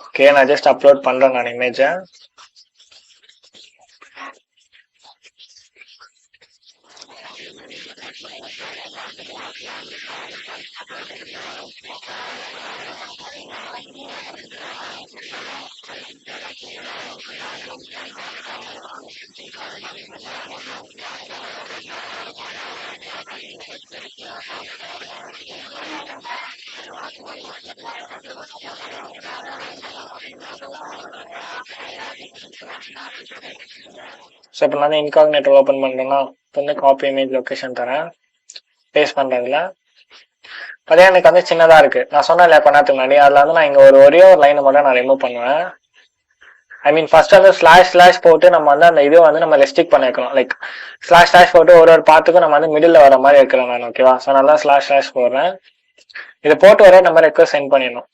Okay, நான் just upload பண்றேன் நான் இமேஜை. ஸோ இப்போ நான் இன்காக்னேட்டர் ஓப்பன் பண்ணுறேன்னா இப்போ வந்து காப்பி இமேஜ் லொக்கேஷன் தரேன், பேஸ்ட் பண்ணுறதுல அதே எனக்கு வந்து சின்னதாக இருக்குது. நான் சொன்னேன் இல்லையா பண்ணாதுக்கு முன்னாடி, அதில் வந்து நான் இங்கே ஒரே ஒரு லைனை மட்டும் நான் ரிமூவ் பண்ணுவேன். ஐ மீன் ஃபர்ஸ்ட் வந்து ஸ்லாஷ் போட்டு நம்ம வந்து அந்த இதை வந்து நம்ம ரெஸ்ட்ரிக்ட் பண்ணி வைக்கணும். லைக் ஸ்லாஷ் போட்டு ஒரு பார்ட்டுக்கும் நம்ம வந்து மிடில் வர மாதிரி வைக்கிறேன் நான். ஓகேவா? ஸோ நல்லா ஸ்லாஷ் போடுறேன். இதை போட்டு ஒரே நம்ம ரெக்வஸ்ட் சென்ட் பண்ணிடணும்.